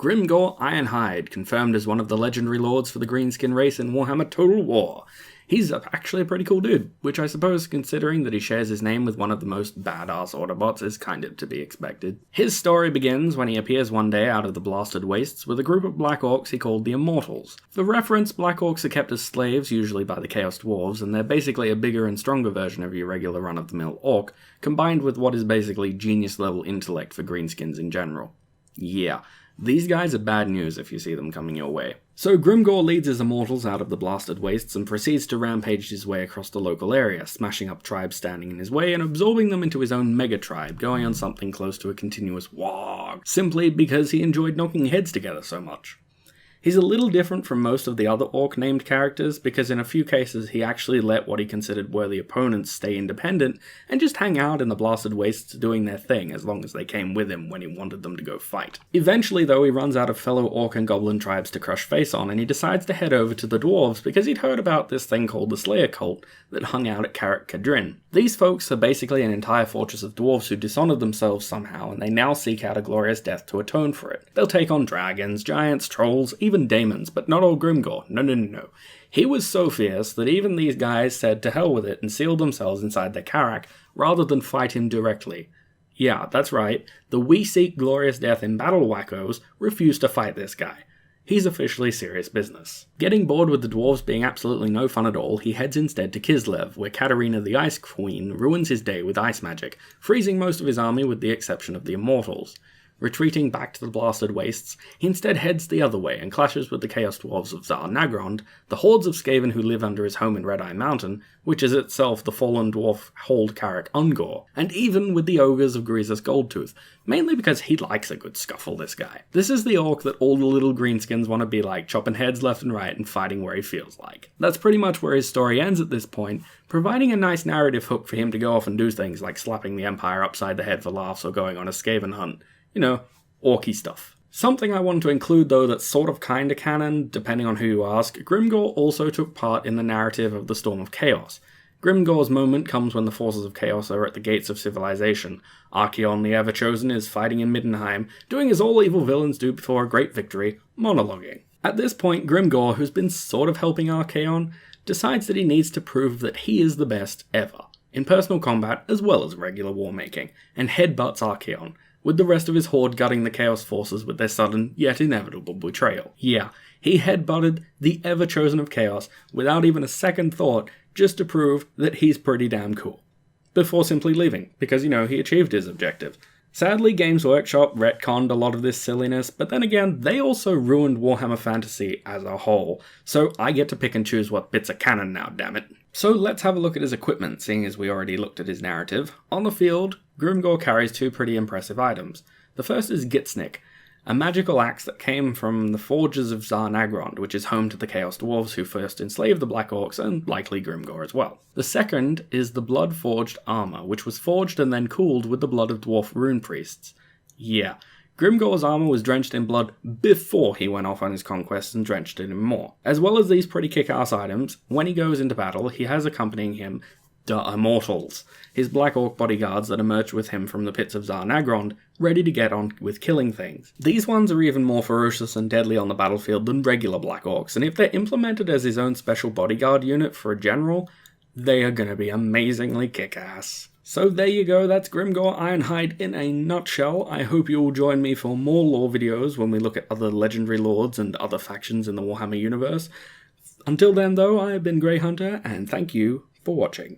Grimgor Ironhide, confirmed as one of the legendary lords for the greenskin race in Warhammer Total War. He's actually a pretty cool dude, which I suppose, considering that he shares his name with one of the most badass Autobots, is kind of to be expected. His story begins when he appears one day out of the blasted wastes with a group of Black Orcs he called the Immortulz. For reference, Black Orcs are kept as slaves, usually by the Chaos Dwarves, and they're basically a bigger and stronger version of your regular run-of-the-mill Orc, combined with what is basically genius-level intellect for greenskins in general. Yeah. These guys are bad news if you see them coming your way. So Grimgor leads his Immortulz out of the blasted wastes and proceeds to rampage his way across the local area, smashing up tribes standing in his way and absorbing them into his own mega-tribe, going on something close to a continuous warg, simply because he enjoyed knocking heads together so much. He's a little different from most of the other Orc-named characters, because in a few cases he actually let what he considered worthy opponents stay independent and just hang out in the blasted wastes doing their thing as long as they came with him when he wanted them to go fight. Eventually though, he runs out of fellow Orc and Goblin tribes to crush face on, and he decides to head over to the Dwarves because he'd heard about this thing called the Slayer cult that hung out at Karak Kadrin. These folks are basically an entire fortress of dwarves who dishonored themselves somehow, and they now seek out a glorious death to atone for it. They'll take on dragons, giants, trolls, even daemons, but not old Grimgor. No. He was so fierce that even these guys said to hell with it and sealed themselves inside their Karak rather than fight him directly. Yeah, that's right, the We Seek Glorious Death in Battle wackos refused to fight this guy. He's officially serious business. Getting bored with the dwarves being absolutely no fun at all, he heads instead to Kislev, where Katarina the Ice Queen ruins his day with ice magic, freezing most of his army with the exception of the Immortulz. Retreating back to the blasted wastes, he instead heads the other way and clashes with the Chaos Dwarves of Zhar-Naggrond, the hordes of Skaven who live under his home in Red Eye Mountain, which is itself the fallen dwarf Hold Karak Ungor, and even with the Ogres of Grievous Goldtooth, mainly because he likes a good scuffle, this guy. This is the Orc that all the little greenskins want to be like, chopping heads left and right and fighting where he feels like. That's pretty much where his story ends at this point, providing a nice narrative hook for him to go off and do things like slapping the Empire upside the head for laughs or going on a Skaven hunt. You know, orky stuff. Something I wanted to include though that's sort of kinda canon, depending on who you ask, Grimgor also took part in the narrative of the Storm of Chaos. Grimgor's moment comes when the forces of Chaos are at the gates of civilization. Archaon the Everchosen is fighting in Middenheim, doing as all evil villains do before a great victory, monologuing. At this point, Grimgor, who's been sort of helping Archaon, decides that he needs to prove that he is the best ever, in personal combat as well as regular war-making, and headbutts Archaon, with the rest of his horde gutting the Chaos forces with their sudden, yet inevitable betrayal. Yeah, he headbutted the Everchosen of Chaos without even a second thought, just to prove that he's pretty damn cool. Before simply leaving, because, he achieved his objective. Sadly, Games Workshop retconned a lot of this silliness, but then again, they also ruined Warhammer Fantasy as a whole, so I get to pick and choose what bits are canon now, dammit. So let's have a look at his equipment, seeing as we already looked at his narrative. On the field, Grimgor carries two pretty impressive items. The first is Gitsnik, a magical axe that came from the forges of Zhar-Naggrond, which is home to the Chaos Dwarves who first enslaved the Black Orcs and likely Grimgor as well. The second is the blood-forged armor, which was forged and then cooled with the blood of dwarf rune priests. Yeah, Grimgor's armor was drenched in blood before he went off on his conquests and drenched it in more. As well as these pretty kick-ass items, when he goes into battle, he has accompanying him the Immortulz, his Black Orc bodyguards that emerged with him from the pits of Zhar-Naggrond, ready to get on with killing things. These ones are even more ferocious and deadly on the battlefield than regular Black Orcs, and if they're implemented as his own special bodyguard unit for a general, they are gonna be amazingly kick-ass. So there you go, that's Grimgor Ironhide in a nutshell. I hope you'll join me for more lore videos when we look at other legendary lords and other factions in the Warhammer universe. Until then though, I have been Grey Hunter, and thank you for watching.